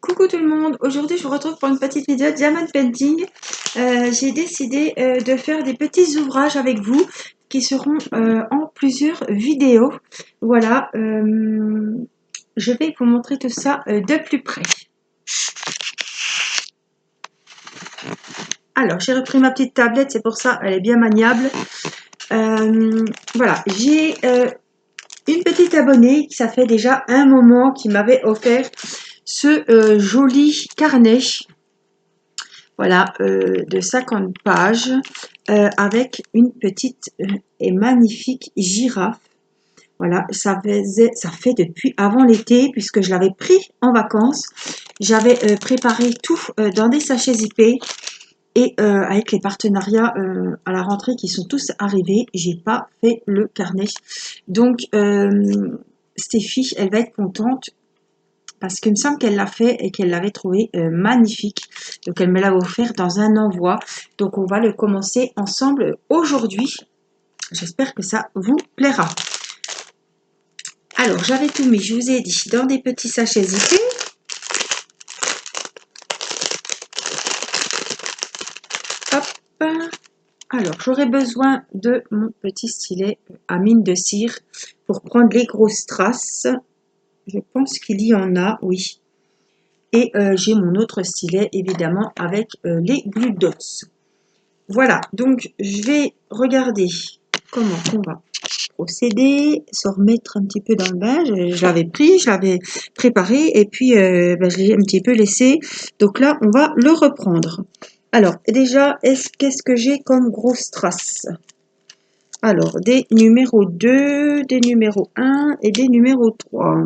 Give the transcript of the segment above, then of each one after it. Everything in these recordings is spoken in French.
Coucou tout le monde, aujourd'hui je vous retrouve pour une petite vidéo Diamond Painting. J'ai décidé de faire des petits ouvrages avec vous qui seront en plusieurs vidéos. Voilà, je vais vous montrer tout ça de plus près. Alors j'ai repris ma petite tablette, c'est pour ça elle est bien maniable. Voilà, j'ai une petite abonnée qui ça fait déjà un moment qui m'avait offert ce joli carnet. Voilà, de 50 pages avec une petite et magnifique girafe. Voilà, ça fait depuis avant l'été puisque je l'avais pris en vacances. J'avais préparé tout dans des sachets zippés et avec les partenariats à la rentrée qui sont tous arrivés, j'ai pas fait le carnet. Donc, Stéphie, elle va être contente parce qu'il me semble qu'elle l'a fait et qu'elle l'avait trouvé magnifique. Donc elle me l'a offert dans un envoi. Donc on va le commencer ensemble aujourd'hui. J'espère que ça vous plaira. Alors j'avais tout mis, je vous ai dit, dans des petits sachets zippés. Hop. Alors j'aurai besoin de mon petit stylet à mine de cire pour prendre les grosses traces. Je pense qu'il y en a, oui. Et j'ai mon autre stylet, évidemment, avec les Glue Dots. Voilà, donc je vais regarder comment on va procéder, se remettre un petit peu dans le bain. Je l'avais pris, je l'avais préparé et puis je l'ai un petit peu laissé. Donc là, on va le reprendre. Alors, déjà, qu'est-ce que j'ai comme grosse trace? Alors, des numéros 2, des numéros 1 et des numéros 3.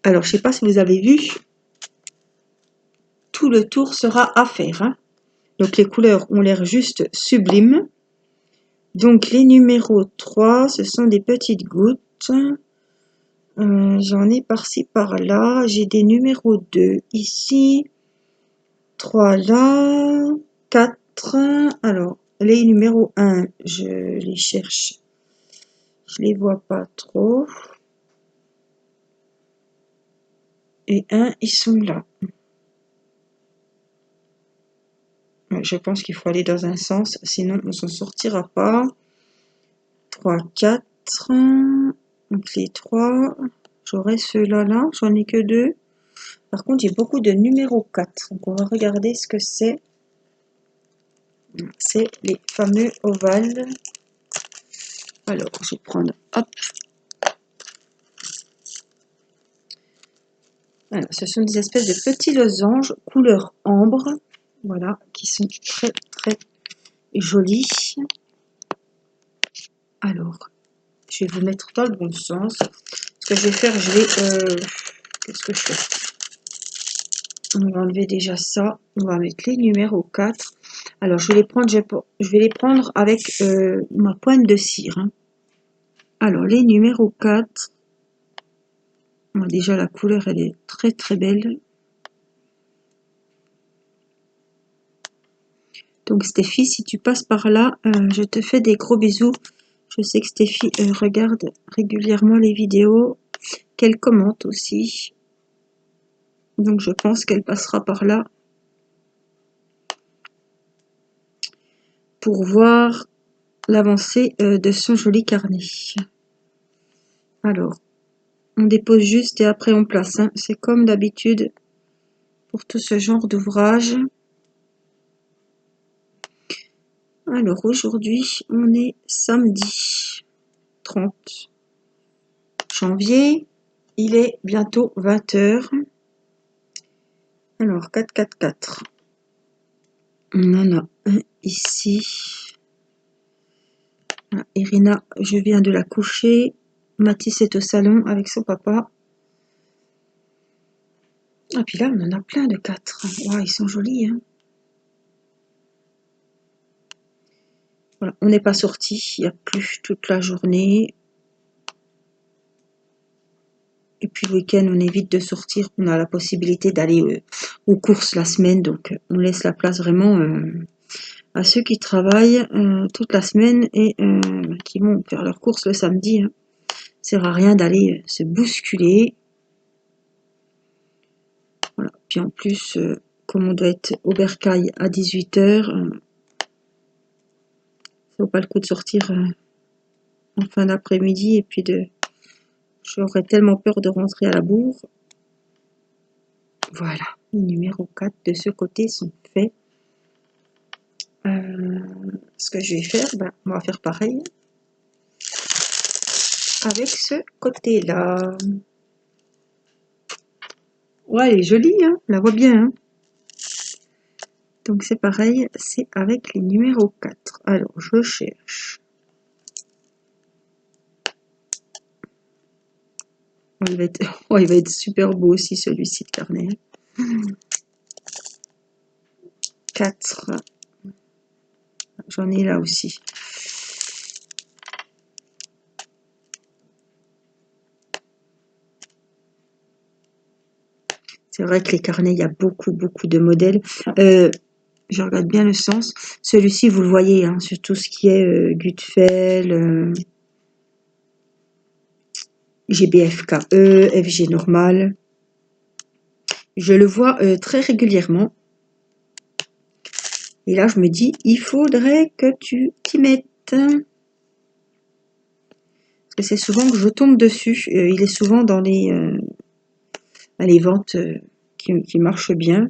Alors, je ne sais pas si vous avez vu, tout le tour sera à faire. Hein. Donc, les couleurs ont l'air juste sublimes. Donc, les numéros 3, ce sont des petites gouttes. J'en ai par-ci, par-là. J'ai des numéros 2 ici. 3 là. 4. Alors, les numéros 1, je les cherche. Je les vois pas trop. Et 1, ils sont là. Je pense qu'il faut aller dans un sens, sinon on s'en sortira pas. 3, 4. Donc les 3, j'aurai ceux-là, là. J'en ai que 2. Par contre, j'ai beaucoup de numéros 4. Donc on va regarder ce que c'est. C'est les fameux ovales. Alors, je vais prendre, hop. Voilà, ce sont des espèces de petits losanges couleur ambre. Voilà, qui sont très très jolis. Alors, je vais vous mettre dans le bon sens. Ce que je vais faire, je vais... qu'est-ce que je fais? On va enlever déjà ça. On va mettre les numéros 4. Alors, je vais les prendre avec ma pointe de cire. Hein. Alors, les numéros 4. Déjà, la couleur, elle est très très belle. Donc, Stéphie, si tu passes par là, je te fais des gros bisous. Je sais que Stéphie regarde régulièrement les vidéos, qu'elle commente aussi. Donc, je pense qu'elle passera par là pour voir l'avancée de son joli carnet. Alors, on dépose juste et après on place. Hein. C'est comme d'habitude pour tout ce genre d'ouvrage. Alors, aujourd'hui, on est samedi 30 janvier. Il est bientôt 20 h. Alors, 4, 4, 4. On en a un ici. Voilà, Irina, je viens de la coucher. Mathis est au salon avec son papa. Ah, puis là, on en a plein de 4. Wow, ils sont jolis. Hein. Voilà, on n'est pas sorti. Il n'y a plus toute la journée. Et puis le week-end, on évite de sortir. On a la possibilité d'aller aux courses la semaine. Donc, on laisse la place vraiment à ceux qui travaillent toute la semaine et qui vont faire leurs courses le samedi. Hein. Ça ne sert à rien d'aller se bousculer. Puis en plus, comme on doit être au bercail à 18 h, ça vaut pas le coup de sortir en fin d'après-midi et puis j'aurais tellement peur de rentrer à la bourre. Voilà, les numéros 4 de ce côté sont faits. Ce que je vais faire, on va faire pareil avec ce côté-là. Ouais, elle est jolie, hein, on la voit bien. Hein. Donc c'est pareil, c'est avec les numéros 4. Alors, je cherche. Oh, il va être super beau aussi, celui-ci de carnet. 4. J'en ai là aussi. C'est vrai que les carnets, il y a beaucoup de modèles. Je regarde bien le sens. Celui-ci, vous le voyez, hein, sur tout ce qui est Gutfeld, GBFKE, FG normal. Je le vois très régulièrement. Et là, je me dis, il faudrait que tu t'y mettes. Parce que c'est souvent que je tombe dessus. Il est souvent dans les ventes qui marchent bien.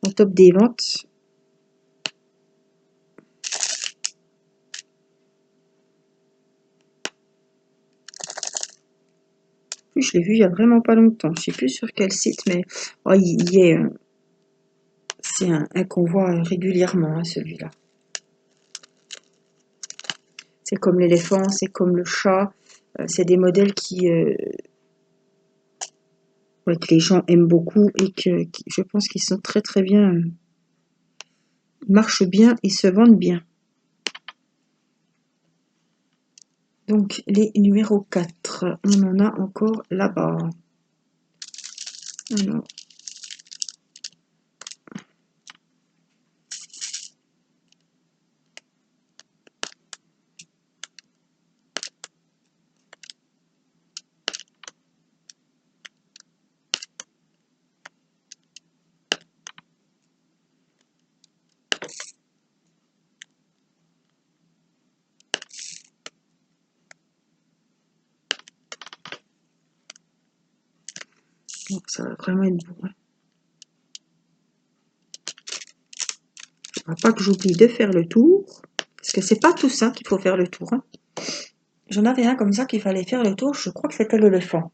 En top des ventes. Je l'ai vu il y a vraiment pas longtemps. Je sais plus sur quel site, mais oh, il y est. C'est un qu'on voit régulièrement, hein, celui-là. C'est comme l'éléphant, c'est comme le chat. C'est des modèles que les gens aiment beaucoup et qui, je pense qu'ils sont très bien. Ils marchent bien et se vendent bien. Donc, les numéros 4, on en a encore là-bas. Alors, bon, ça va vraiment être beau. Hein. Il ne faudra pas que j'oublie de faire le tour. Parce que c'est pas tout ça qu'il faut faire le tour. Hein. J'en avais un comme ça qu'il fallait faire le tour. Je crois que c'était l'éléphant.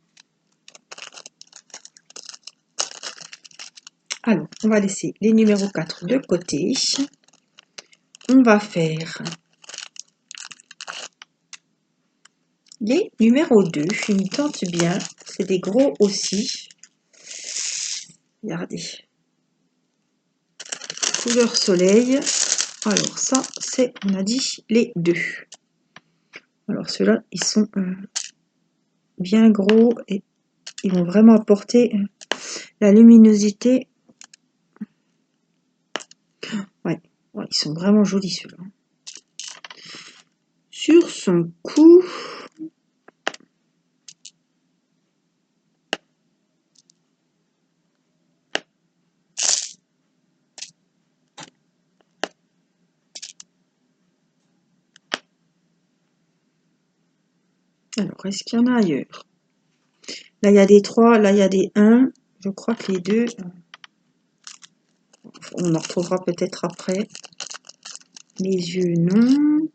Alors, on va laisser les numéros 4 de côté. On va faire les numéros 2. Ils me tentent bien. C'est des gros aussi. Regardez. Couleur soleil. Alors ça, c'est, on a dit, les 2. Alors ceux-là, ils sont bien gros et ils vont vraiment apporter la luminosité. Ouais, ils sont vraiment jolis ceux-là. Sur son cou, alors est-ce qu'il y en a ailleurs? Là, il y a des 3, là, il y a des 1. Je crois que les 2, on en retrouvera peut-être après. Les yeux, non.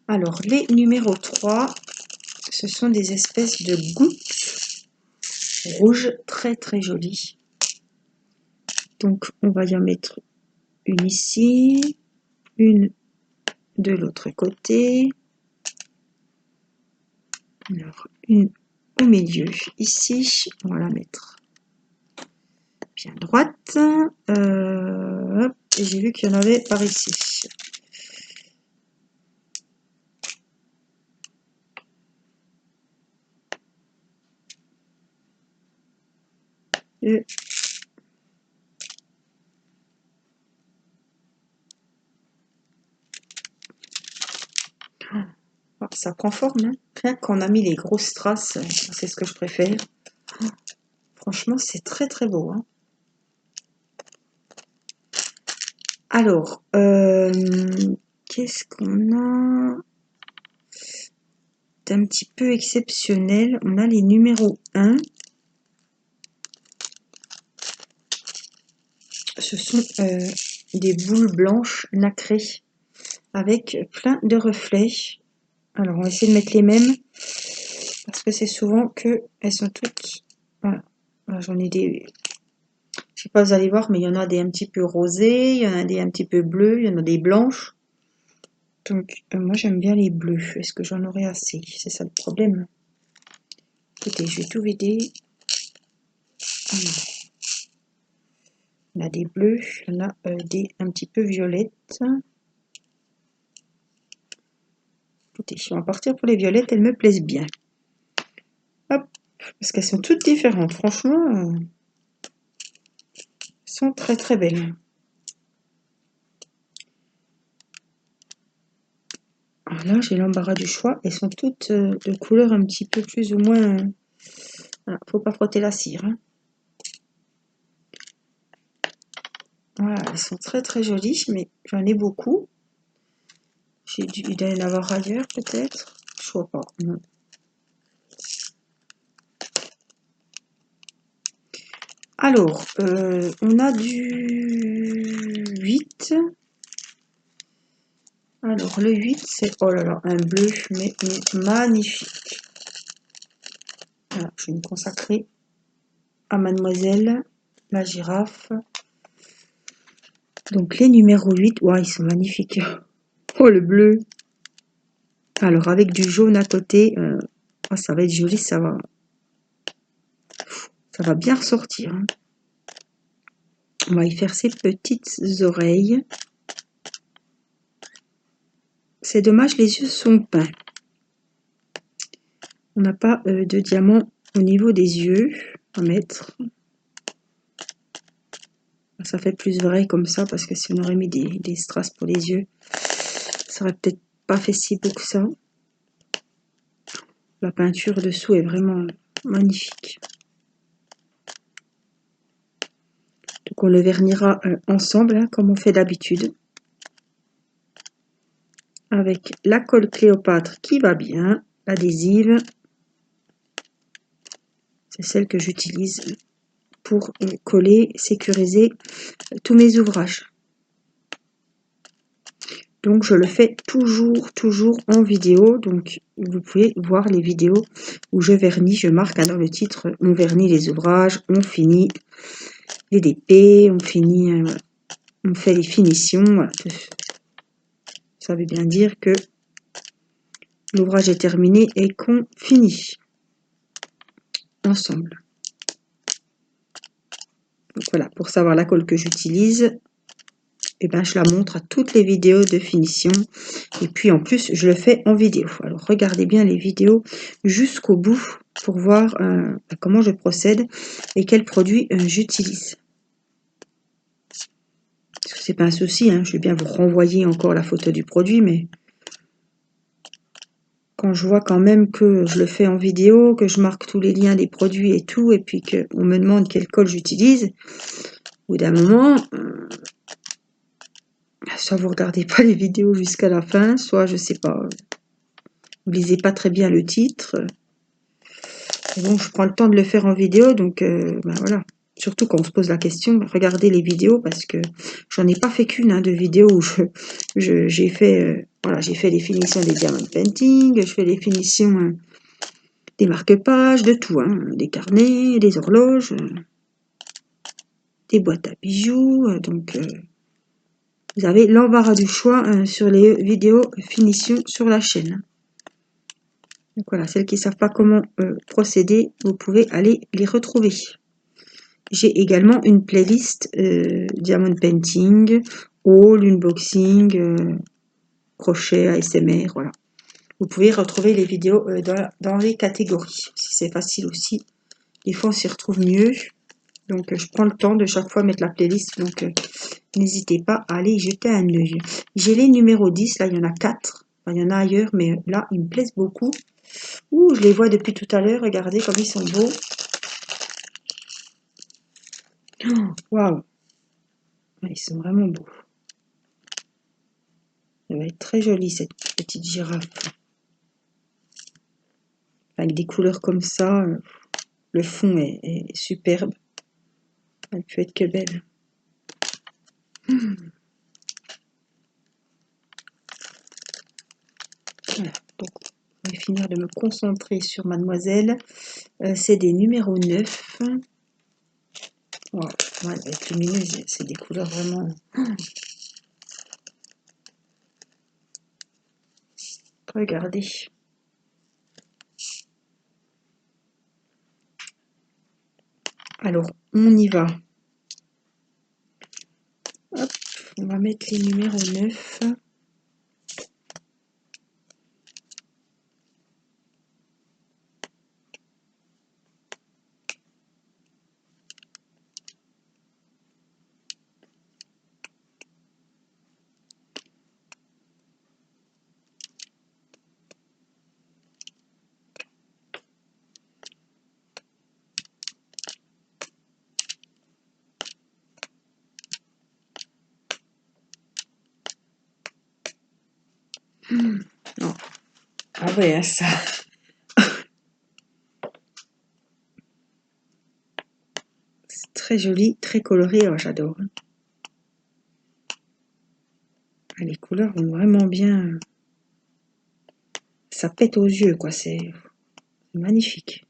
Alors, les numéros 3, ce sont des espèces de gouttes rouges très jolies. Donc, on va y en mettre une ici, une de l'autre côté. Alors, une au milieu, ici, on va la mettre bien droite. Et j'ai vu qu'il y en avait par ici. Et ça prend forme. Hein. Rien qu'on a mis les grosses strass, c'est ce que je préfère. Franchement, c'est très très beau. Hein. Alors, qu'est-ce qu'on a d'un petit peu exceptionnel? On a les numéros 1. Ce sont des boules blanches nacrées avec plein de reflets. Alors, on va essayer de mettre les mêmes parce que c'est souvent que elles sont toutes... Voilà, j'en ai des... Je sais pas, vous allez voir, mais il y en a des un petit peu rosés, il y en a des un petit peu bleus, il y en a des blanches. Donc, moi, j'aime bien les bleus. Est-ce que j'en aurai assez? C'est ça le problème. Écoutez, je vais tout vider. On a des bleus, il y en a des un petit peu violettes. Écoutez, on va partir pour les violettes, elles me plaisent bien. Hop, parce qu'elles sont toutes différentes. Franchement, elles sont très très belles. Alors là, j'ai l'embarras du choix. Elles sont toutes de couleur un petit peu plus ou moins... Voilà, faut pas frotter la cire. Hein. Voilà, elles sont très très jolies, mais j'en ai beaucoup. J'ai dû en avoir ailleurs peut-être. Je vois pas. Non. Alors, on a du 8. Alors, le 8, c'est, oh là là, un bleu, mais magnifique. Voilà, je vais me consacrer à Mademoiselle, la girafe. Donc, les numéros 8, ouais, ils sont magnifiques. Oh, le bleu. Alors, avec du jaune à côté, oh, ça va être joli, ça va bien ressortir. Hein. On va y faire ses petites oreilles. C'est dommage, les yeux sont peints. On n'a pas de diamant au niveau des yeux à mettre. Ça fait plus vrai comme ça, parce que si on aurait mis des strass pour les yeux, ça aurait peut-être pas fait si beau que ça. La peinture dessous est vraiment magnifique. Donc on le vernira ensemble, hein, comme on fait d'habitude. Avec la colle Cléopâtre qui va bien, l'adhésive. C'est celle que j'utilise pour coller, sécuriser tous mes ouvrages. Donc je le fais toujours en vidéo. Donc vous pouvez voir les vidéos où je vernis, je marque dans le titre, on vernit les ouvrages, on finit les DP, on finit, on fait les finitions. Voilà. Ça veut bien dire que l'ouvrage est terminé et qu'on finit ensemble. Donc voilà, pour savoir la colle que j'utilise, et ben, je la montre à toutes les vidéos de finition. Et puis en plus, je le fais en vidéo. Alors regardez bien les vidéos jusqu'au bout pour voir comment je procède et quels produits j'utilise. Parce que c'est pas un souci, hein, je vais bien vous renvoyer encore la photo du produit, mais quand je vois quand même que je le fais en vidéo, que je marque tous les liens des produits et tout, et puis qu'on me demande quelle colle j'utilise, au bout d'un moment, soit vous regardez pas les vidéos jusqu'à la fin, soit je sais pas, vous lisez pas très bien le titre. Et donc je prends le temps de le faire en vidéo, donc ben voilà. Surtout quand on se pose la question, regardez les vidéos, parce que j'en ai pas fait qu'une hein, de vidéo où j'ai fait voilà, j'ai fait les finitions des diamond painting, je fais les finitions des marque-pages, de tout, hein, des carnets, des horloges, des boîtes à bijoux, donc vous avez l'embarras du choix sur les vidéos finitions sur la chaîne. Donc voilà, celles qui ne savent pas comment procéder, vous pouvez aller les retrouver. J'ai également une playlist Diamond Painting, Haul, Unboxing, Crochet, ASMR, voilà. Vous pouvez retrouver les vidéos dans les catégories. Si c'est facile aussi, des fois on s'y retrouve mieux. Donc je prends le temps de chaque fois mettre la playlist, donc n'hésitez pas à aller y jeter un œil. J'ai les numéros 10, là il y en a 4. Enfin, il y en a ailleurs, mais là ils me plaisent beaucoup. Ouh, je les vois depuis tout à l'heure. Regardez comme ils sont beaux. Oh, waouh, ils sont vraiment beaux. Elle va être très jolie cette petite girafe. Avec des couleurs comme ça, le fond est superbe. Elle peut être que belle. Voilà, donc je vais finir de me concentrer sur mademoiselle. C'est des numéros 9. Wow, ouais, elle est lumineuse, c'est des couleurs vraiment... Regardez. Alors, on y va. Hop, on va mettre les numéros 9. Oh. Ah ouais, hein, ça. C'est très joli, très coloré, oh, j'adore. Ah, les couleurs vont vraiment bien. Ça pète aux yeux, quoi, c'est magnifique.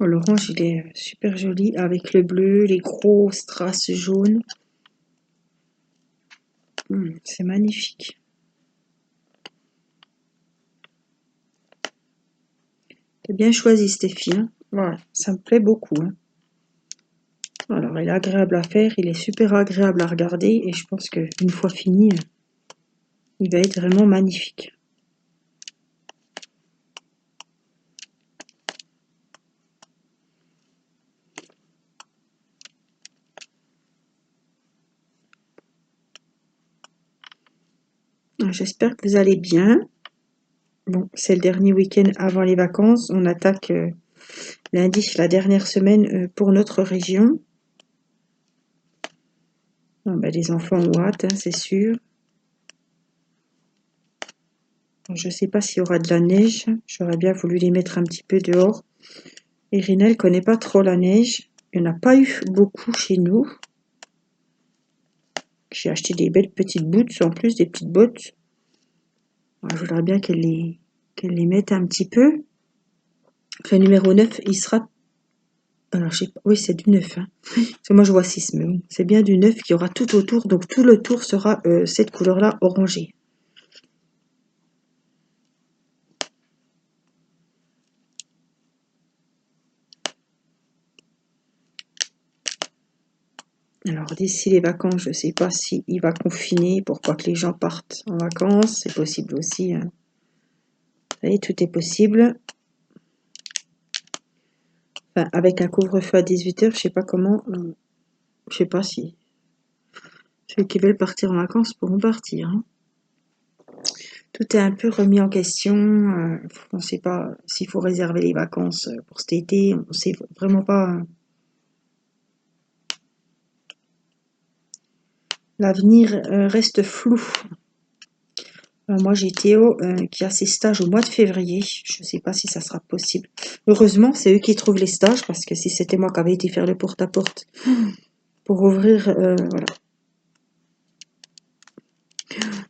Oh, l'orange, il est super joli avec le bleu, les gros strass jaunes. C'est magnifique. T'as bien choisi, Stéphie. Hein. Voilà, ça me plaît beaucoup. Hein. Alors, il est agréable à faire, il est super agréable à regarder et je pense qu'une fois fini, il va être vraiment magnifique. J'espère que vous allez bien. Bon, c'est le dernier week-end avant les vacances. On attaque lundi, la dernière semaine pour notre région. Ah, ben, les enfants ont hâte, hein, c'est sûr. Je ne sais pas s'il y aura de la neige. J'aurais bien voulu les mettre un petit peu dehors. Irina, elle ne connaît pas trop la neige. Il n'y en a pas eu beaucoup chez nous. J'ai acheté des belles petites boots, en plus des petites bottes. Je voudrais bien qu'elle les mette un petit peu. Le numéro 9, il sera... Alors, je sais pas. Oui, c'est du 9. Hein. Parce que moi, je vois 6, mais bon, c'est bien du 9 qui aura tout autour. Donc, tout le tour sera cette couleur-là, orangée. Alors, d'ici les vacances, je ne sais pas s'il va confiner pour pas que les gens partent en vacances. C'est possible aussi. Hein. Vous voyez, tout est possible. Enfin, avec un couvre-feu à 18 h, je sais pas comment... je sais pas si ceux qui veulent partir en vacances pourront partir. Hein. Tout est un peu remis en question. On ne sait pas s'il faut réserver les vacances pour cet été. On ne sait vraiment pas. L'avenir reste flou. Moi, j'ai Théo qui a ses stages au mois de février. Je ne sais pas si ça sera possible. Heureusement, c'est eux qui trouvent les stages parce que si c'était moi qui avais été faire le porte-à-porte pour ouvrir, voilà.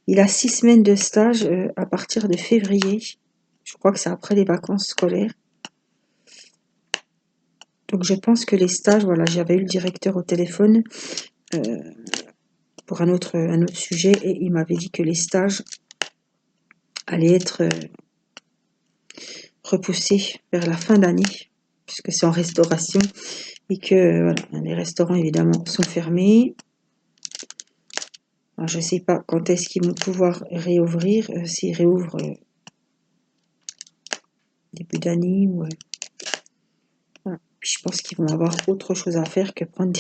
Il a 6 semaines de stage à partir de février. Je crois que c'est après les vacances scolaires. Donc, je pense que les stages, voilà, j'avais eu le directeur au téléphone pour un autre sujet et il m'avait dit que les stages allaient être repoussés vers la fin d'année puisque c'est en restauration et que voilà, les restaurants évidemment sont fermés. Alors, je ne sais pas quand est-ce qu'ils vont pouvoir réouvrir, s'ils réouvrent début d'année ou... voilà. Puis je pense qu'ils vont avoir autre chose à faire que prendre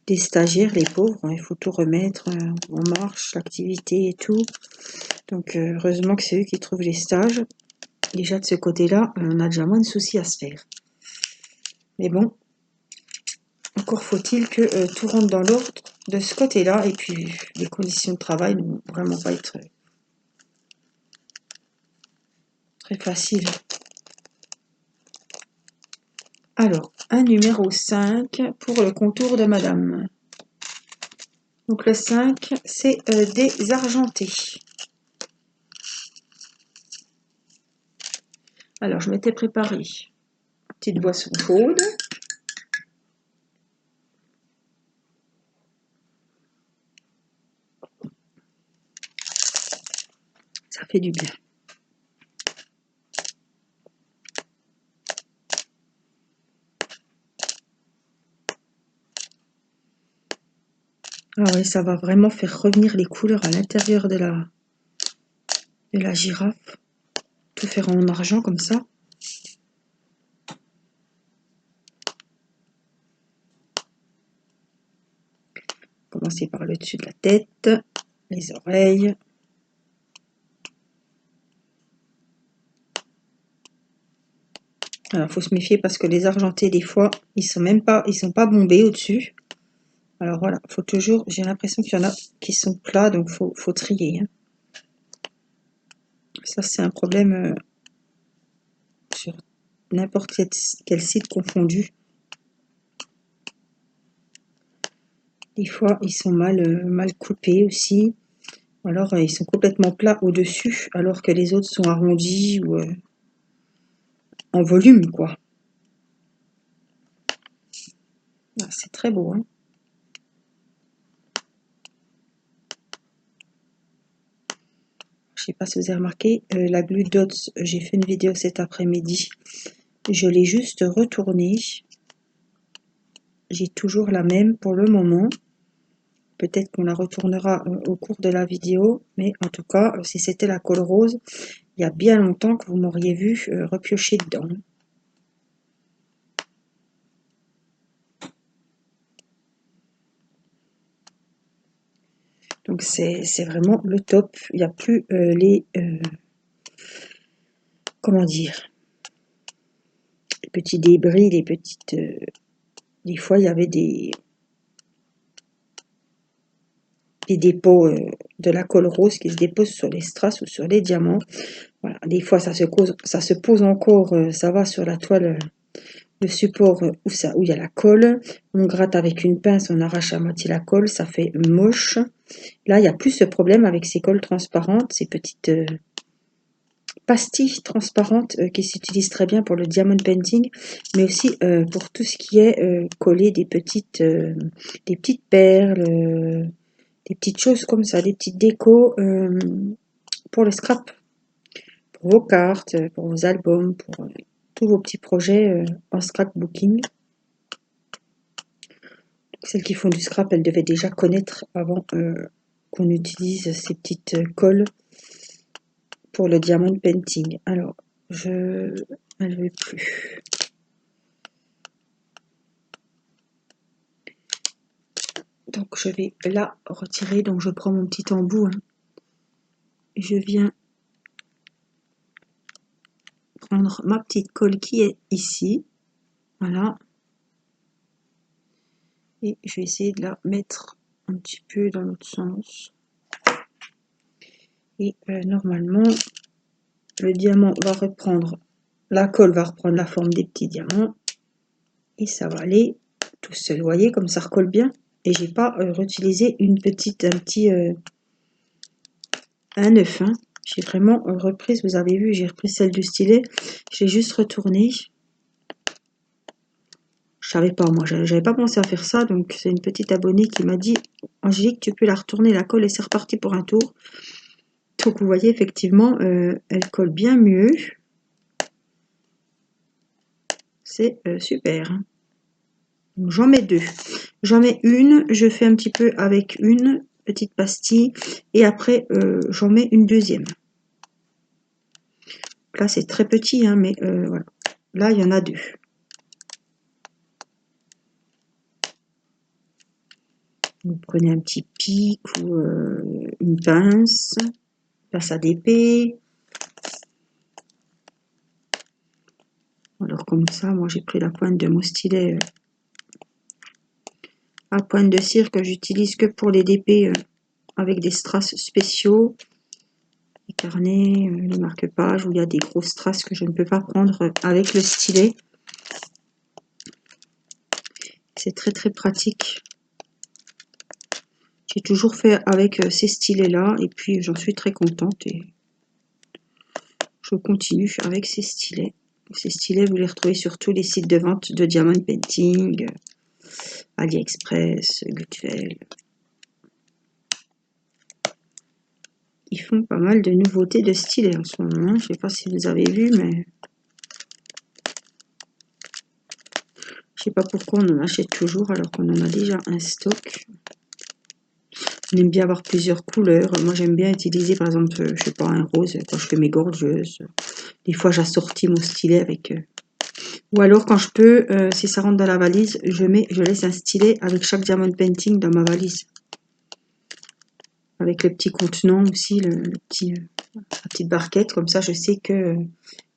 des stagiaires, les pauvres. Il faut tout remettre en marche, l'activité et tout. Donc heureusement que c'est eux qui trouvent les stages. Déjà de ce côté-là, on a déjà moins de soucis à se faire. Mais bon, encore faut-il que tout rentre dans l'ordre de ce côté-là. Et puis les conditions de travail ne vont vraiment pas être très faciles. Alors, un numéro 5 pour le contour de madame. Donc le 5, c'est des argentés. Alors, je m'étais préparé une petite boisson chaude. Ça fait du bien. Ah oui, ça va vraiment faire revenir les couleurs à l'intérieur de la girafe. Tout faire en argent comme ça. Commencer par le dessus de la tête, les oreilles. Alors, faut se méfier parce que les argentés, des fois, ils sont pas bombés au-dessus. Alors voilà, faut toujours, j'ai l'impression qu'il y en a qui sont plats, donc faut trier. Hein. Ça, c'est un problème sur n'importe quel site confondu. Des fois, ils sont mal coupés aussi. Ou alors, ils sont complètement plats au-dessus, alors que les autres sont arrondis ou en volume, quoi. Ah, c'est très beau, hein. Je sais pas si vous avez remarqué, la Glue Dots, j'ai fait une vidéo cet après-midi. Je l'ai juste retournée. J'ai toujours la même pour le moment. Peut-être qu'on la retournera au cours de la vidéo, mais en tout cas, si c'était la colle rose, il y a bien longtemps que vous m'auriez vu repiocher dedans. Donc c'est vraiment le top. Il n'y a plus comment dire, les petits débris, les petites... des fois, il y avait des dépôts de la colle rose qui se déposent sur les strass ou sur les diamants. Voilà. Des fois, ça se pose encore, ça va sur la toile, le support où il y a la colle. On gratte avec une pince, on arrache à moitié la colle, ça fait moche. Là, il n'y a plus ce problème avec ces colles transparentes, ces petites pastilles transparentes qui s'utilisent très bien pour le diamond painting, mais aussi pour tout ce qui est coller des petites perles, des petites choses comme ça, des petites décos pour le scrap, pour vos cartes, pour vos albums, pour tous vos petits projets en scrapbooking. Celles qui font du scrap, elles devaient déjà connaître avant qu'on utilise ces petites colles pour le diamond painting. Alors, je ne vais plus. Donc, je vais la retirer. Donc, je prends mon petit embout. Hein. Je viens prendre ma petite colle qui est ici. Voilà. Et je vais essayer de la mettre un petit peu dans l'autre sens. Et normalement, le diamant va reprendre, la colle va reprendre la forme des petits diamants. Et ça va aller tout seul. Vous voyez comme ça recolle bien. Et j'ai pas réutilisé un œuf. Hein. J'ai vraiment reprise, vous avez vu, j'ai repris celle du stylet. J'ai juste retourné. Je savais pas, moi, j'avais pas pensé à faire ça. Donc c'est une petite abonnée qui m'a dit, Angélique, tu peux la retourner la colle et c'est reparti pour un tour. Donc vous voyez effectivement, elle colle bien mieux. C'est super. Hein. J'en mets deux. J'en mets une, je fais un petit peu avec une petite pastille et après j'en mets une deuxième. Là c'est très petit, hein, mais voilà. Là il y en a deux. Vous prenez un petit pic ou une pince à d'épée. Alors comme ça, moi j'ai pris la pointe de mon stylet à pointe de cire que j'utilise que pour les DP avec des strass spéciaux. Les carnets, les marque-pages où il y a des gros strass que je ne peux pas prendre avec le stylet. C'est très très pratique. J'ai toujours fait avec ces stylets-là et puis j'en suis très contente et je continue avec ces stylets. Ces stylets, vous les retrouvez sur tous les sites de vente de Diamond Painting, AliExpress, Gutfeld. Ils font pas mal de nouveautés de stylets en ce moment. Je ne sais pas si vous avez vu, mais je sais pas pourquoi on en achète toujours alors qu'on en a déjà un stock. On aime bien avoir plusieurs couleurs. Moi, j'aime bien utiliser, par exemple, je sais pas, un rose quand je fais mes gorgeuses. Des fois, j'assortis mon stylet avec... Ou alors, quand je peux, si ça rentre dans la valise, je laisse un stylet avec chaque Diamond Painting dans ma valise. Avec le petit contenant aussi, la petite barquette. Comme ça, je sais que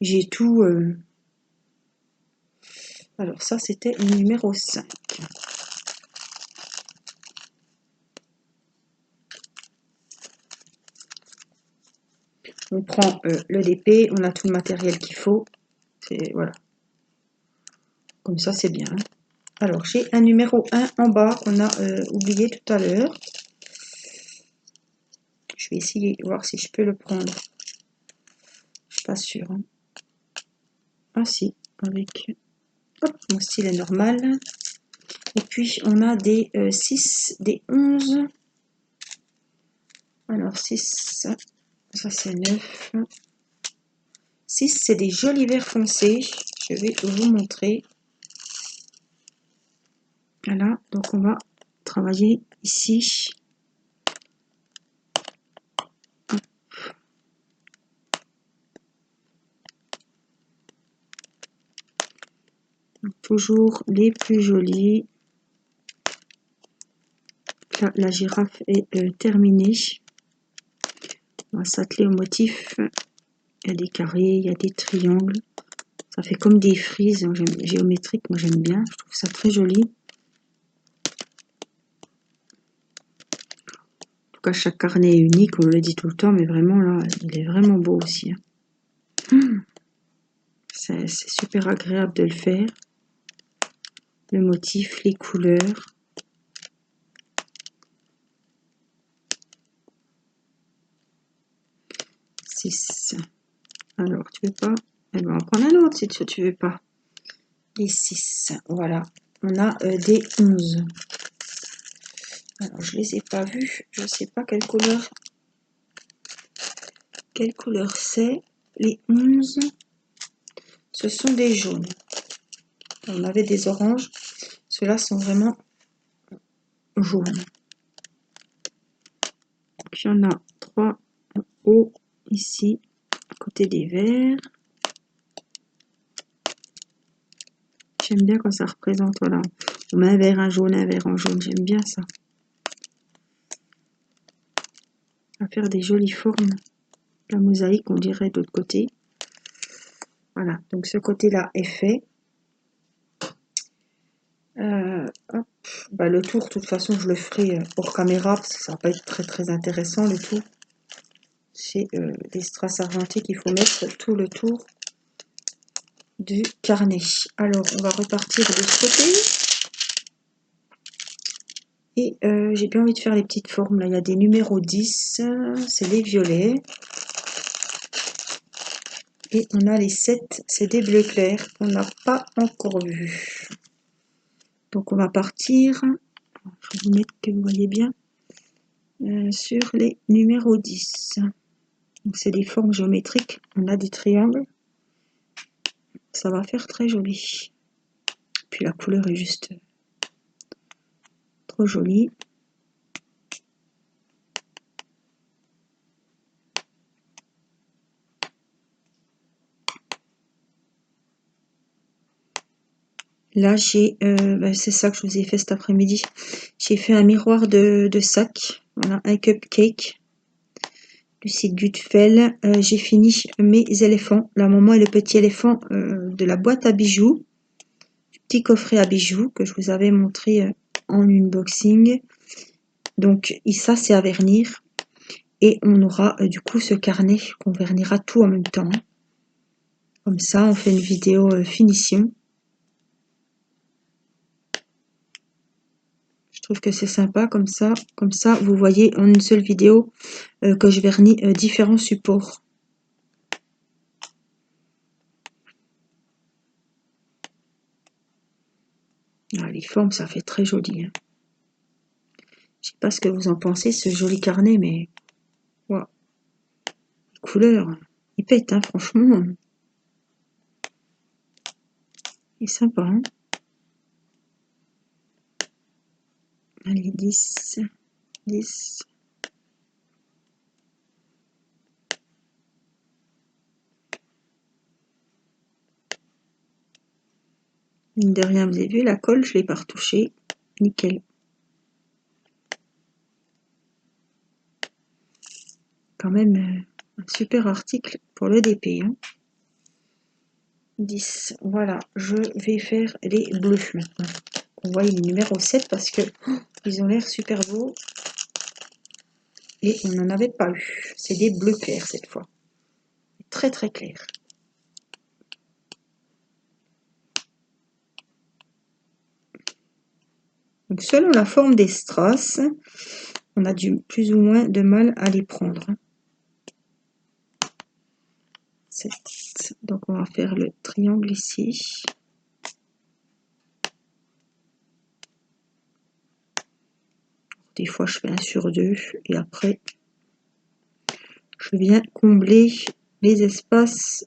j'ai tout... Alors, ça, c'était le numéro 5. On prend le DP, on a tout le matériel qu'il faut. Voilà. Comme ça, c'est bien. Alors, j'ai un numéro 1 en bas qu'on a oublié tout à l'heure. Je vais essayer de voir si je peux le prendre. Je suis pas sûre. Hein. Ah si, avec mon stylet normal. Et puis, on a des 6, des 11. Alors, 6, ça c'est 9. 6, c'est des jolis verts foncés. Je vais vous montrer. Voilà, donc on va travailler ici. Toujours les plus jolis. Là, la girafe est terminée. On va s'atteler au motif. Il y a des carrés, il y a des triangles. Ça fait comme des frises géométriques. Moi, j'aime bien. Je trouve ça très joli. En tout cas, chaque carnet est unique. On le dit tout le temps. Mais vraiment, là, il est vraiment beau aussi. Hein. C'est super agréable de le faire. Le motif, les couleurs. Alors, tu veux pas? Eh ben, on va prendre un autre si tu veux pas. Les 6. Voilà. On a des 11. Alors, je les ai pas vus. Je sais pas quelle couleur. Quelle couleur c'est? Les 11. Ce sont des jaunes. On avait des oranges. Ceux-là sont vraiment jaunes. Puis il y en a 3 en haut ici, à côté des verts. J'aime bien quand ça représente, voilà. On met un vert, un jaune, un vert, en jaune. J'aime bien ça. On va faire des jolies formes. La mosaïque, on dirait de l'autre côté. Voilà, donc ce côté-là est fait. Hop. Bah, le tour, de toute façon, je le ferai hors caméra parce que ça va pas être très très intéressant le tour. C'est des strass argentés qu'il faut mettre tout le tour du carnet. Alors, on va repartir de ce côté. Et j'ai bien envie de faire les petites formes. Là, il y a des numéros 10, c'est les violets. Et on a les 7, c'est des bleus clairs qu'on n'a pas encore vus. Donc, on va partir. Je vais vous mettre que vous voyez bien. Sur les numéros 10. Donc, c'est des formes géométriques. On a des triangles. Ça va faire très joli. Puis la couleur est juste trop jolie. Là, j'ai, c'est ça que je vous ai fait cet après-midi. J'ai fait un miroir de sac. Voilà, un cupcake du site Gutfeld. J'ai fini mes éléphants, la maman et le petit éléphant de la boîte à bijoux, du petit coffret à bijoux que je vous avais montré en unboxing. Donc, ça, c'est à vernir. Et on aura du coup ce carnet qu'on vernira tout en même temps. Comme ça, on fait une vidéo finition. Je trouve que c'est sympa comme ça. Comme ça, vous voyez en une seule vidéo que je vernis différents supports. Ah, les formes, ça fait très joli. Hein. Je sais pas ce que vous en pensez, ce joli carnet, mais wow. Les couleurs, il pète, hein, franchement. Il est sympa. Hein. Allez, 10, 10. Mine de rien, vous avez vu, la colle, je ne l'ai pas retouchée. Nickel. Quand même, un super article pour le DP. Hein. 10. Voilà, je vais faire les bleus maintenant. On voit les numéros 7 parce que ils ont l'air super beaux. Et on n'en avait pas eu. C'est des bleus clairs cette fois. Très très clairs. Donc selon la forme des strass, on a du plus ou moins de mal à les prendre. 7. Donc on va faire le triangle ici. Des fois je fais 1 sur 2 et après je viens combler les espaces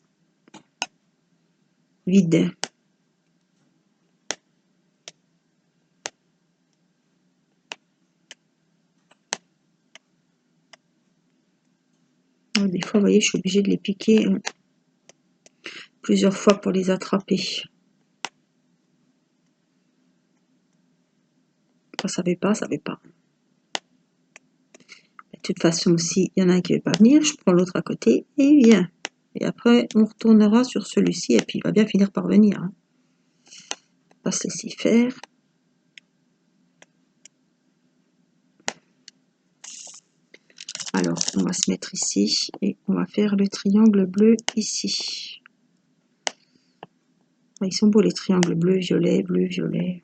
vides. Des fois, vous voyez, je suis obligée de les piquer plusieurs fois pour les attraper. Quand ça ne fait pas, ça ne fait pas. De toute façon, s'il y en a un qui ne veut pas venir, je prends l'autre à côté et il vient. Et après, on retournera sur celui-ci et puis il va bien finir par venir. Hein. On va se laisser faire. Alors, on va se mettre ici et on va faire le triangle bleu ici. Ils sont beaux les triangles bleu, violet, bleu, violet.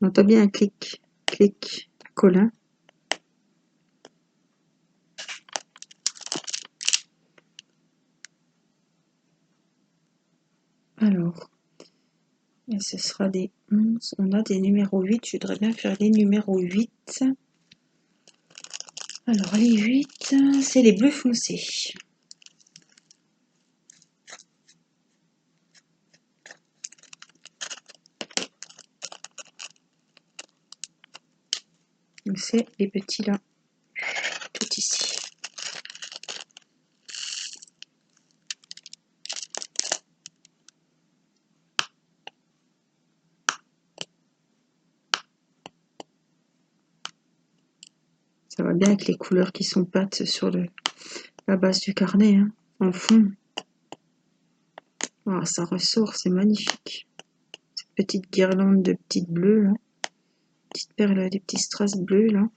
On entend bien un clic, clic, Colin. Alors, et ce sera des 11. On a des numéros 8. Je voudrais bien faire les numéros 8. Alors, les 8, c'est les bleus foncés. Donc, c'est les petits là, tout ici. Ça va bien avec les couleurs qui sont peintes sur la base du carnet, hein, en fond. Oh, ça ressort, c'est magnifique. Cette petite guirlande de petites bleues, là. Petite perle, des petits strass bleus, là.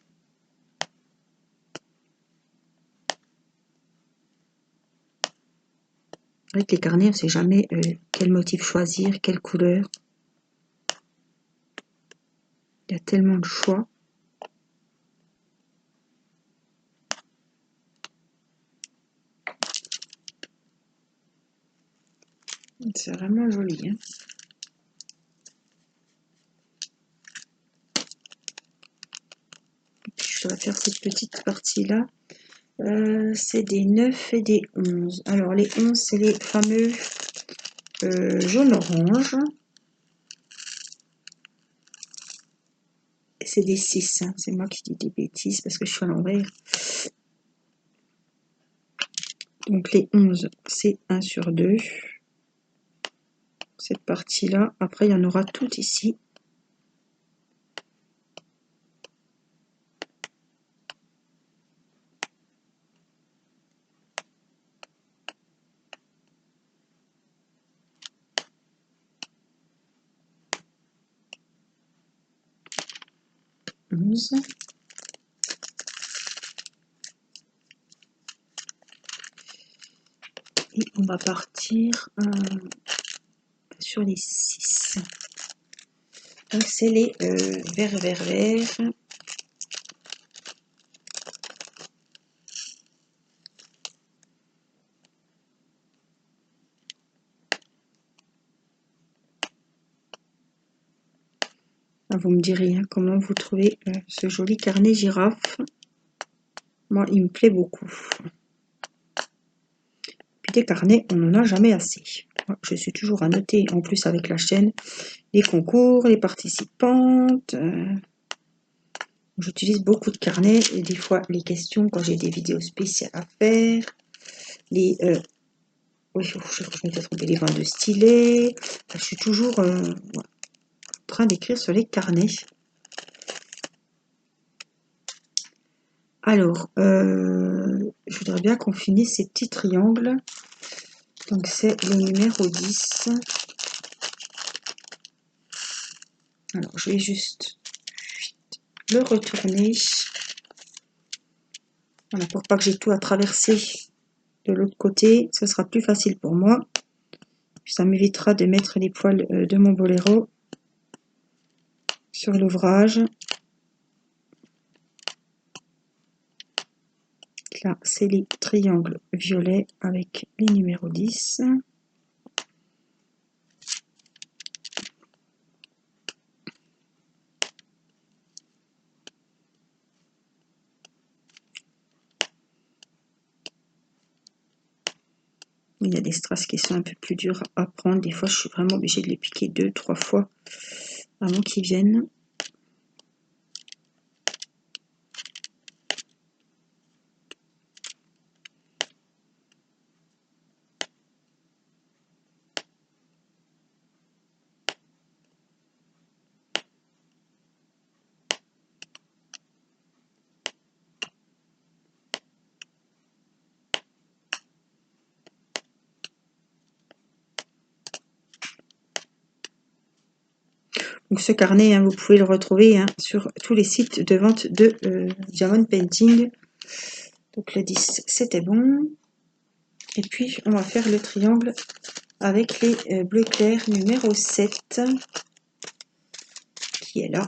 Avec les carnets, on ne sait jamais quel motif choisir, quelle couleur. Il y a tellement de choix. C'est vraiment joli. Hein. Je dois faire cette petite partie-là. C'est des 9 et des 11. Alors, les 11, c'est les fameux jaune-orange. C'est des 6. Hein. C'est moi qui dis des bêtises parce que je suis à l'envers. Donc, les 11, c'est 1 sur 2. Cette partie-là. Après, il y en aura tout ici. Et on va partir sur les 6. Donc c'est les verts. Vous me direz hein, comment vous trouvez ce joli carnet girafe. Moi, il me plaît beaucoup. Puis des carnets, on n'en a jamais assez. Moi, je suis toujours à noter, en plus avec la chaîne, les concours, les participantes. J'utilise beaucoup de carnets et des fois les questions quand j'ai des vidéos spéciales à faire. Les oui, je m'étais trompée, les vins de stylet. Enfin, je suis toujours en train d'écrire sur les carnets. Alors, je voudrais bien qu'on finisse ces petits triangles. Donc, c'est le numéro 10. Alors, je vais juste le retourner. Voilà, pour pas que j'ai tout à traverser de l'autre côté. Ce sera plus facile pour moi. Ça m'évitera de mettre les poils de mon boléro sur l'ouvrage. Là, c'est les triangles violets avec les numéros 10. Il y a des strass qui sont un peu plus durs à prendre. Des fois, je suis vraiment obligée de les piquer 2-3 fois avant qu'ils viennent. Donc ce carnet, hein, vous pouvez le retrouver hein, sur tous les sites de vente de Diamond Painting. Donc le 10, c'était bon. Et puis, on va faire le triangle avec les bleus clairs numéro 7, qui est là.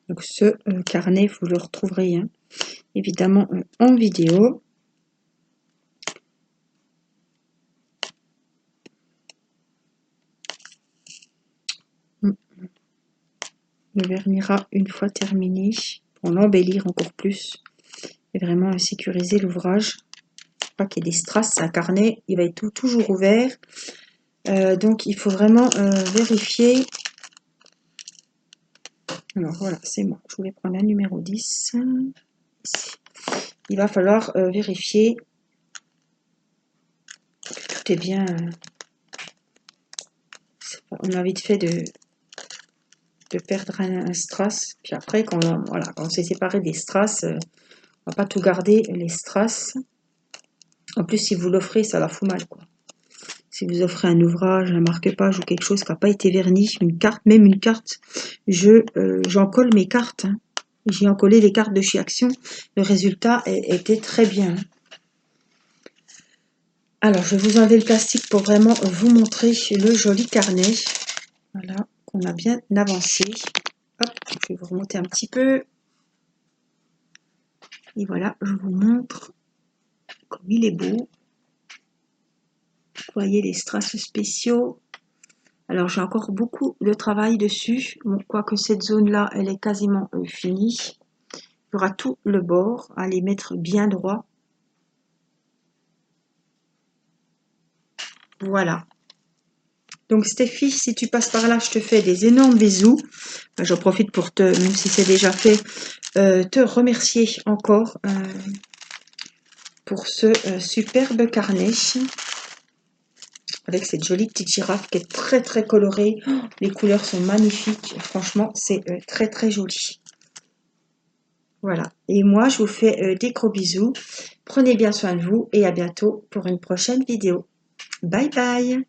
Donc ce carnet, vous le retrouverez hein, évidemment en vidéo. On le vernira une fois terminé pour l'embellir encore plus et vraiment sécuriser l'ouvrage. Pas qu'il y ait des strass, c'est un carnet, il va être toujours ouvert. Donc il faut vraiment vérifier. Alors voilà, c'est bon. Je voulais prendre la numéro 10. Ici. Il va falloir vérifier que tout est bien. On a vite fait de perdre un strass. Puis après, quand on s'est séparé des strass, on va pas tout garder les strass. En plus, si vous l'offrez, ça la fout mal, quoi. Si vous offrez un ouvrage, un marque-page ou quelque chose qui n'a pas été verni, une carte, même une carte, j'en colle mes cartes. Hein. J'ai encollé les cartes de chez Action. Le résultat était très bien. Alors, je vais vous enlever le plastique pour vraiment vous montrer le joli carnet. Voilà, qu'on a bien avancé. Hop, je vais vous remonter un petit peu. Et voilà, je vous montre comme il est beau. Vous voyez les strass spéciaux. Alors, j'ai encore beaucoup de travail dessus. Bon, quoique cette zone-là, elle est quasiment finie. Il y aura tout le bord à les mettre bien droit. Voilà. Donc Stéphie, si tu passes par là, je te fais des énormes bisous. J'en profite pour te, même si c'est déjà fait, te remercier encore pour ce superbe carnet avec cette jolie petite girafe qui est très très colorée. Oh, les couleurs sont magnifiques. Franchement, c'est très très joli. Voilà. Et moi, je vous fais des gros bisous. Prenez bien soin de vous et à bientôt pour une prochaine vidéo. Bye bye.